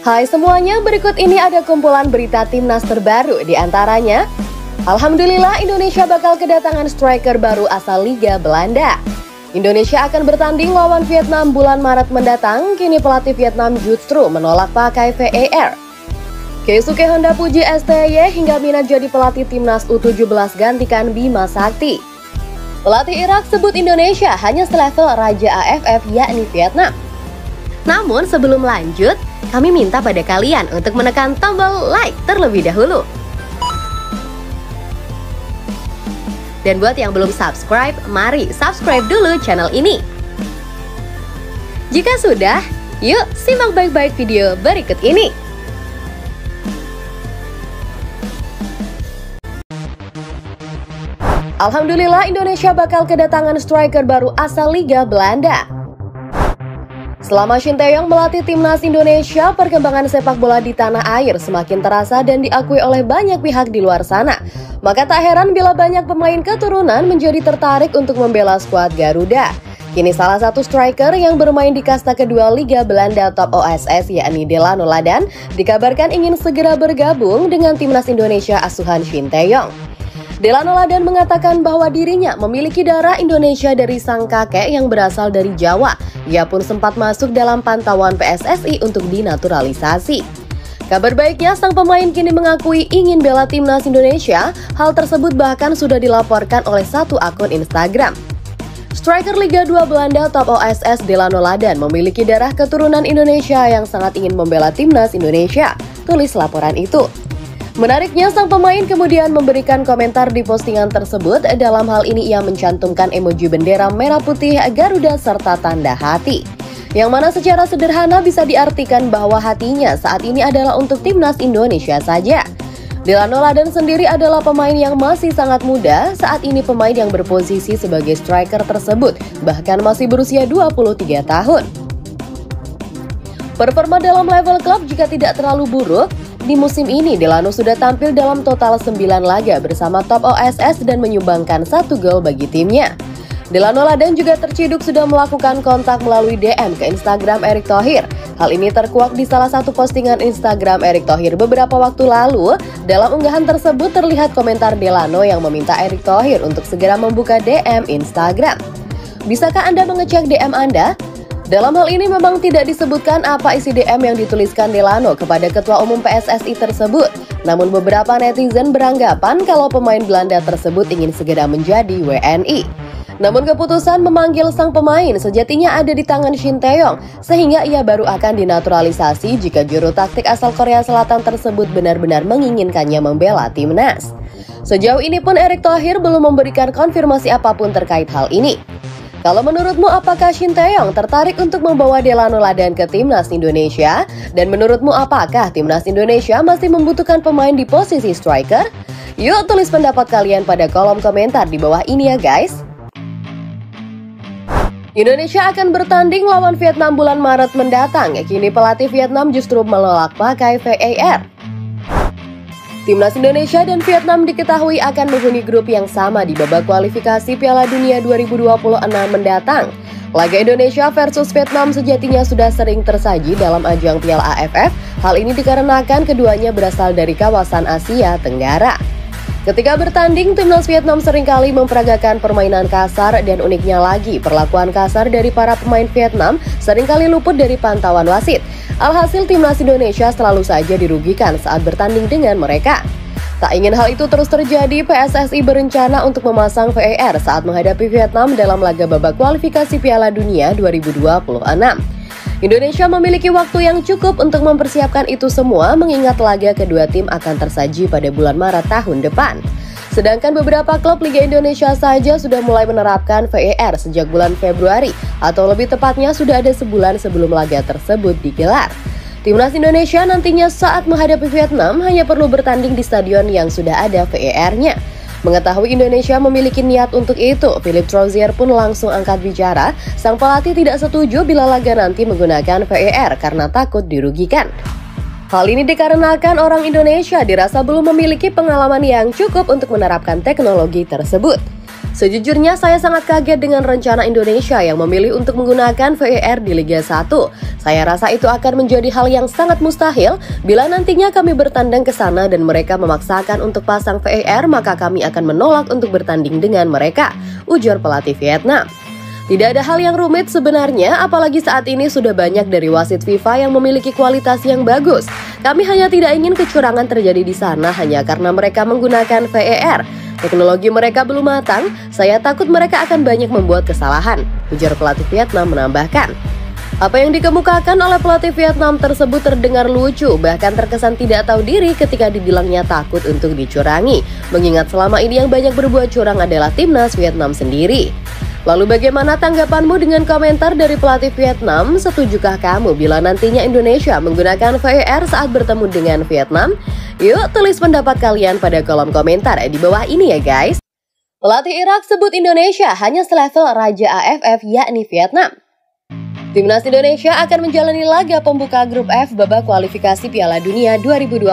Hai semuanya, berikut ini ada kumpulan berita timnas terbaru. Di antaranya, alhamdulillah Indonesia bakal kedatangan striker baru asal Liga Belanda. Indonesia akan bertanding lawan Vietnam bulan Maret mendatang. Kini pelatih Vietnam justru menolak pakai VAR. Keisuke Honda puji STY hingga minat jadi pelatih timnas U17 gantikan Bima Sakti. Pelatih Irak sebut Indonesia hanya selevel Raja AFF yakni Vietnam. Namun sebelum lanjut, kami minta pada kalian untuk menekan tombol like terlebih dahulu. Dan buat yang belum subscribe, mari subscribe dulu channel ini. Jika sudah, yuk simak baik-baik video berikut ini. Alhamdulillah Indonesia bakal kedatangan striker baru asal Liga Belanda. Selama Shin Tae-yong melatih timnas Indonesia, perkembangan sepak bola di tanah air semakin terasa dan diakui oleh banyak pihak di luar sana. Maka tak heran bila banyak pemain keturunan menjadi tertarik untuk membela skuad Garuda. Kini salah satu striker yang bermain di kasta kedua Liga Belanda Top OSS yakni Delano Ladan dikabarkan ingin segera bergabung dengan timnas Indonesia asuhan Shin Tae-yong. Delano Ladan mengatakan bahwa dirinya memiliki darah Indonesia dari sang kakek yang berasal dari Jawa. Ia pun sempat masuk dalam pantauan PSSI untuk dinaturalisasi. Kabar baiknya, sang pemain kini mengakui ingin bela timnas Indonesia. Hal tersebut bahkan sudah dilaporkan oleh satu akun Instagram. Striker Liga 2 Belanda Top OSS Delano Ladan memiliki darah keturunan Indonesia yang sangat ingin membela timnas Indonesia, tulis laporan itu. Menariknya, sang pemain kemudian memberikan komentar di postingan tersebut. Dalam hal ini ia mencantumkan emoji bendera merah putih Garuda serta tanda hati, yang mana secara sederhana bisa diartikan bahwa hatinya saat ini adalah untuk timnas Indonesia saja. Delano Ladan sendiri adalah pemain yang masih sangat muda. Saat ini pemain yang berposisi sebagai striker tersebut bahkan masih berusia 23 tahun. Performa dalam level klub jika tidak terlalu buruk. Di musim ini, Delano sudah tampil dalam total 9 laga bersama Top OSS dan menyumbangkan 1 gol bagi timnya. Delano Ladan juga terciduk sudah melakukan kontak melalui DM ke Instagram Erick Thohir. Hal ini terkuak di salah satu postingan Instagram Erick Thohir beberapa waktu lalu. Dalam unggahan tersebut terlihat komentar Delano yang meminta Erick Thohir untuk segera membuka DM Instagram. Bisakah Anda mengecek DM Anda? Dalam hal ini memang tidak disebutkan apa isi DM yang dituliskan Delano kepada Ketua Umum PSSI tersebut. Namun beberapa netizen beranggapan kalau pemain Belanda tersebut ingin segera menjadi WNI. Namun keputusan memanggil sang pemain sejatinya ada di tangan Shin Tae-yong, sehingga ia baru akan dinaturalisasi jika juru taktik asal Korea Selatan tersebut benar-benar menginginkannya membela timnas. Sejauh ini pun Erick Thohir belum memberikan konfirmasi apapun terkait hal ini. Kalau menurutmu apakah Shin Tae-yong tertarik untuk membawa Delano Ladan ke timnas Indonesia? Dan menurutmu apakah timnas Indonesia masih membutuhkan pemain di posisi striker? Yuk tulis pendapat kalian pada kolom komentar di bawah ini ya guys. Indonesia akan bertanding lawan Vietnam bulan Maret mendatang. Kini pelatih Vietnam justru menolak pakai VAR. Timnas Indonesia dan Vietnam diketahui akan menghuni grup yang sama di babak kualifikasi Piala Dunia 2026 mendatang. Laga Indonesia versus Vietnam sejatinya sudah sering tersaji dalam ajang Piala AFF. Hal ini dikarenakan keduanya berasal dari kawasan Asia Tenggara. Ketika bertanding, timnas Vietnam seringkali memperagakan permainan kasar dan uniknya lagi, perlakuan kasar dari para pemain Vietnam seringkali luput dari pantauan wasit. Alhasil timnas Indonesia selalu saja dirugikan saat bertanding dengan mereka. Tak ingin hal itu terus terjadi, PSSI berencana untuk memasang VAR saat menghadapi Vietnam dalam laga babak kualifikasi Piala Dunia 2026. Indonesia memiliki waktu yang cukup untuk mempersiapkan itu semua mengingat laga kedua tim akan tersaji pada bulan Maret tahun depan. Sedangkan beberapa klub Liga Indonesia saja sudah mulai menerapkan VAR sejak bulan Februari atau lebih tepatnya sudah ada sebulan sebelum laga tersebut digelar. Timnas Indonesia nantinya saat menghadapi Vietnam hanya perlu bertanding di stadion yang sudah ada VAR-nya. Mengetahui Indonesia memiliki niat untuk itu, Philippe Troussier pun langsung angkat bicara. Sang pelatih tidak setuju bila laga nanti menggunakan VAR karena takut dirugikan. Hal ini dikarenakan orang Indonesia dirasa belum memiliki pengalaman yang cukup untuk menerapkan teknologi tersebut. Sejujurnya saya sangat kaget dengan rencana Indonesia yang memilih untuk menggunakan VAR di Liga 1. Saya rasa itu akan menjadi hal yang sangat mustahil bila nantinya kami bertandang ke sana dan mereka memaksakan untuk pasang VAR, maka kami akan menolak untuk bertanding dengan mereka, ujar pelatih Vietnam. Tidak ada hal yang rumit sebenarnya, apalagi saat ini sudah banyak dari wasit FIFA yang memiliki kualitas yang bagus. Kami hanya tidak ingin kecurangan terjadi di sana hanya karena mereka menggunakan VAR. Teknologi mereka belum matang, saya takut mereka akan banyak membuat kesalahan, ujar pelatih Vietnam menambahkan. Apa yang dikemukakan oleh pelatih Vietnam tersebut terdengar lucu, bahkan terkesan tidak tahu diri ketika dibilangnya takut untuk dicurangi, mengingat selama ini yang banyak berbuat curang adalah timnas Vietnam sendiri. Lalu bagaimana tanggapanmu dengan komentar dari pelatih Vietnam? Setujukah kamu bila nantinya Indonesia menggunakan VAR saat bertemu dengan Vietnam? Yuk tulis pendapat kalian pada kolom komentar di bawah ini ya guys. Pelatih Irak sebut Indonesia hanya selevel Raja AFF yakni Vietnam. Timnas Indonesia akan menjalani laga pembuka grup F babak kualifikasi Piala Dunia 2026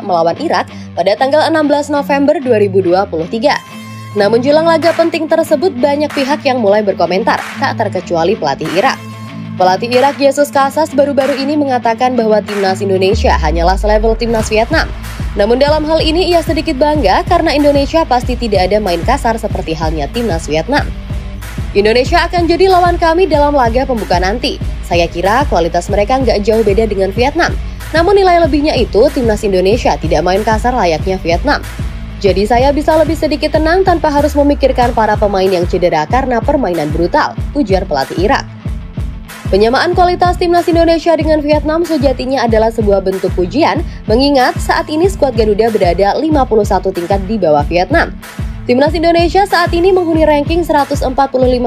melawan Irak pada tanggal 16 November 2023. Namun jelang laga penting tersebut banyak pihak yang mulai berkomentar, tak terkecuali pelatih Irak. Pelatih Irak Jesus Casas baru-baru ini mengatakan bahwa timnas Indonesia hanyalah selevel timnas Vietnam. Namun dalam hal ini ia sedikit bangga karena Indonesia pasti tidak ada main kasar seperti halnya timnas Vietnam. Indonesia akan jadi lawan kami dalam laga pembuka nanti. Saya kira kualitas mereka nggak jauh beda dengan Vietnam. Namun nilai lebihnya itu timnas Indonesia tidak main kasar layaknya Vietnam. Jadi saya bisa lebih sedikit tenang tanpa harus memikirkan para pemain yang cedera karena permainan brutal, ujar pelatih Irak. Penyamaan kualitas timnas Indonesia dengan Vietnam sejatinya adalah sebuah bentuk pujian, mengingat saat ini skuad Garuda berada 51 tingkat di bawah Vietnam. Timnas Indonesia saat ini menghuni ranking 145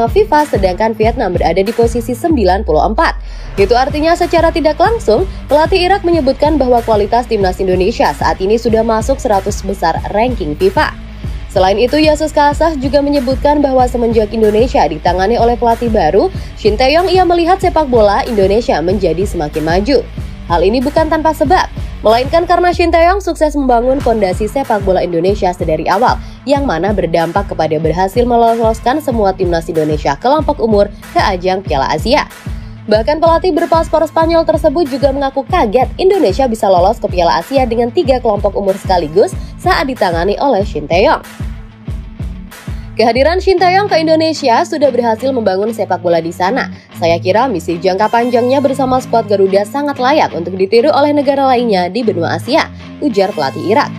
FIFA, sedangkan Vietnam berada di posisi 94. Itu artinya secara tidak langsung, pelatih Irak menyebutkan bahwa kualitas timnas Indonesia saat ini sudah masuk 100 besar ranking FIFA. Selain itu, Jesus Casas juga menyebutkan bahwa semenjak Indonesia ditangani oleh pelatih baru, Shin Tae-yong, ia melihat sepak bola Indonesia menjadi semakin maju. Hal ini bukan tanpa sebab, melainkan karena Shin Tae-yong sukses membangun fondasi sepak bola Indonesia sedari awal, yang mana berdampak kepada berhasil meloloskan semua timnas Indonesia kelompok umur ke ajang Piala Asia. Bahkan pelatih berpaspor Spanyol tersebut juga mengaku kaget Indonesia bisa lolos ke Piala Asia dengan 3 kelompok umur sekaligus saat ditangani oleh Shin Tae-yong. Kehadiran Shin Tae-yong ke Indonesia sudah berhasil membangun sepak bola di sana. Saya kira misi jangka panjangnya bersama skuad Garuda sangat layak untuk ditiru oleh negara lainnya di benua Asia, ujar pelatih Irak.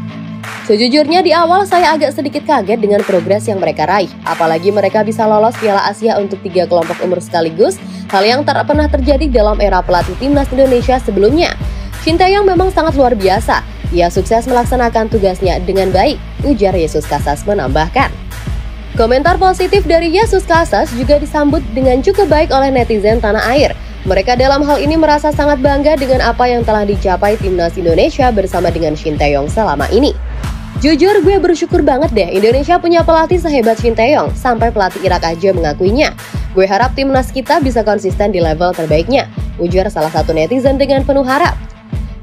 Sejujurnya di awal saya agak sedikit kaget dengan progres yang mereka raih, apalagi mereka bisa lolos Piala Asia untuk 3 kelompok umur sekaligus, hal yang tak pernah terjadi dalam era pelatih timnas Indonesia sebelumnya. Shin Tae-yong memang sangat luar biasa, ia sukses melaksanakan tugasnya dengan baik, ujar Jesus Casas menambahkan. Komentar positif dari Jesus Casas juga disambut dengan cukup baik oleh netizen tanah air. Mereka dalam hal ini merasa sangat bangga dengan apa yang telah dicapai timnas Indonesia bersama dengan Shin Tae-yong selama ini. Jujur gue bersyukur banget deh Indonesia punya pelatih sehebat Shin Tae-yong, sampai pelatih Irak aja mengakuinya. Gue harap timnas kita bisa konsisten di level terbaiknya, ujar salah satu netizen dengan penuh harap.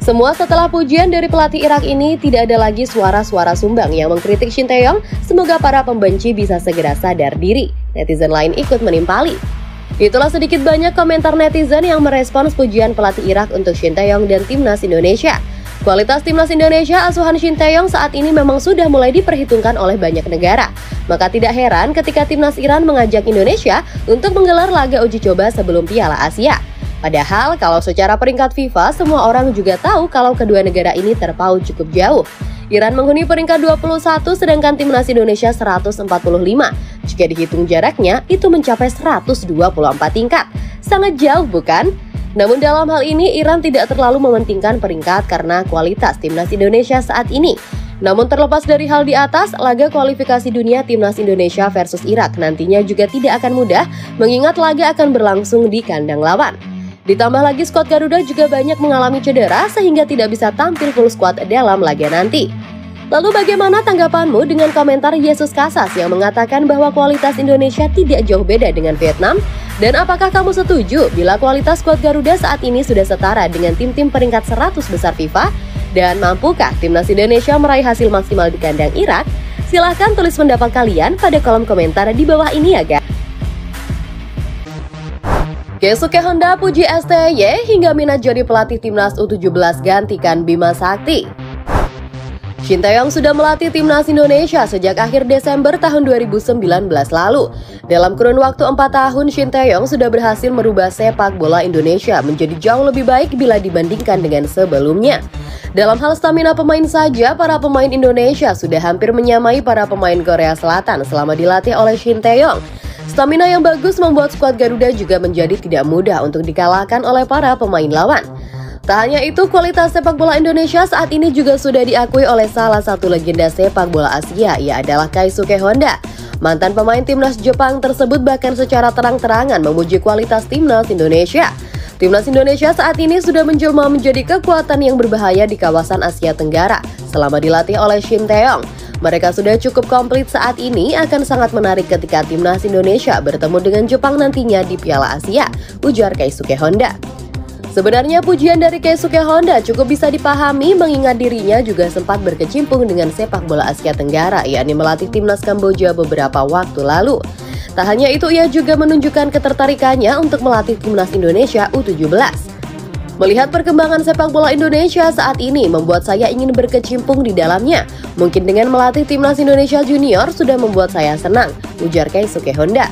Semua setelah pujian dari pelatih Irak ini, tidak ada lagi suara-suara sumbang yang mengkritik Shin Tae-yong. Semoga para pembenci bisa segera sadar diri. Netizen lain ikut menimpali. Itulah sedikit banyak komentar netizen yang merespons pujian pelatih Irak untuk Shin Tae-yong dan timnas Indonesia. Kualitas timnas Indonesia asuhan Shin Tae-yong saat ini memang sudah mulai diperhitungkan oleh banyak negara. Maka tidak heran ketika timnas Iran mengajak Indonesia untuk menggelar laga uji coba sebelum Piala Asia. Padahal kalau secara peringkat FIFA, semua orang juga tahu kalau kedua negara ini terpaut cukup jauh. Iran menghuni peringkat 21 sedangkan timnas Indonesia 145. Jika dihitung jaraknya, itu mencapai 124 tingkat. Sangat jauh bukan? Namun dalam hal ini Iran tidak terlalu mementingkan peringkat karena kualitas timnas Indonesia saat ini. Namun terlepas dari hal di atas, laga kualifikasi dunia timnas Indonesia versus Irak nantinya juga tidak akan mudah mengingat laga akan berlangsung di kandang lawan. Ditambah lagi skuad Garuda juga banyak mengalami cedera sehingga tidak bisa tampil full squad dalam laga nanti. Lalu bagaimana tanggapanmu dengan komentar Jesus Casas yang mengatakan bahwa kualitas Indonesia tidak jauh beda dengan Vietnam? Dan apakah kamu setuju bila kualitas skuad Garuda saat ini sudah setara dengan tim-tim peringkat 100 besar FIFA? Dan mampukah timnas Indonesia meraih hasil maksimal di kandang Irak? Silahkan tulis pendapat kalian pada kolom komentar di bawah ini ya guys. Keisuke Honda puji STY hingga minat jadi pelatih timnas U17 gantikan Bima Sakti. Shin Tae-yong sudah melatih timnas Indonesia sejak akhir Desember tahun 2019 lalu. Dalam kurun waktu 4 tahun, Shin Tae-yong sudah berhasil merubah sepak bola Indonesia menjadi jauh lebih baik bila dibandingkan dengan sebelumnya. Dalam hal stamina pemain saja, para pemain Indonesia sudah hampir menyamai para pemain Korea Selatan selama dilatih oleh Shin Tae-yong. Stamina yang bagus membuat skuad Garuda juga menjadi tidak mudah untuk dikalahkan oleh para pemain lawan. Tak hanya itu, kualitas sepak bola Indonesia saat ini juga sudah diakui oleh salah satu legenda sepak bola Asia, ia adalah Keisuke Honda. Mantan pemain timnas Jepang tersebut bahkan secara terang-terangan memuji kualitas timnas Indonesia. Timnas Indonesia saat ini sudah menjelma menjadi kekuatan yang berbahaya di kawasan Asia Tenggara selama dilatih oleh Shin Tae-yong. Mereka sudah cukup komplit saat ini, akan sangat menarik ketika timnas Indonesia bertemu dengan Jepang nantinya di Piala Asia, ujar Keisuke Honda. Sebenarnya pujian dari Keisuke Honda cukup bisa dipahami mengingat dirinya juga sempat berkecimpung dengan sepak bola Asia Tenggara, yakni melatih timnas Kamboja beberapa waktu lalu. Tak hanya itu, ia juga menunjukkan ketertarikannya untuk melatih timnas Indonesia U17. Melihat perkembangan sepak bola Indonesia saat ini membuat saya ingin berkecimpung di dalamnya. Mungkin dengan melatih timnas Indonesia Junior sudah membuat saya senang, ujar Keisuke Honda.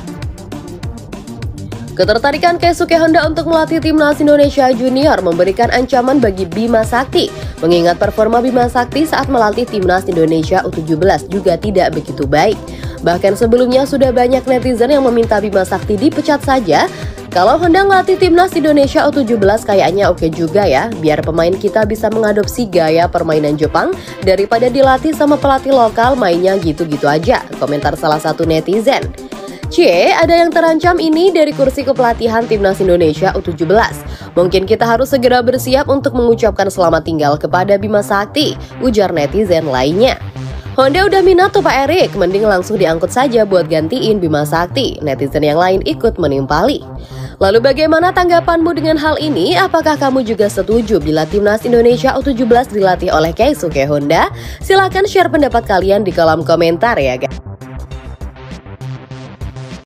Ketertarikan Keisuke Honda untuk melatih timnas Indonesia Junior memberikan ancaman bagi Bima Sakti, mengingat performa Bima Sakti saat melatih timnas Indonesia U17 juga tidak begitu baik. Bahkan sebelumnya sudah banyak netizen yang meminta Bima Sakti dipecat saja. Kalau Honda ngelatih timnas Indonesia U17 kayaknya oke juga ya, biar pemain kita bisa mengadopsi gaya permainan Jepang daripada dilatih sama pelatih lokal mainnya gitu-gitu aja, komentar salah satu netizen. Ada yang terancam ini dari kursi kepelatihan timnas Indonesia U17. Mungkin kita harus segera bersiap untuk mengucapkan selamat tinggal kepada Bima Sakti, ujar netizen lainnya. Honda udah minat tuh Pak Erik, mending langsung diangkut saja buat gantiin Bima Sakti. Netizen yang lain ikut menimpali. Lalu bagaimana tanggapanmu dengan hal ini? Apakah kamu juga setuju bila timnas Indonesia U17 dilatih oleh Keisuke Honda? Silahkan share pendapat kalian di kolom komentar ya guys.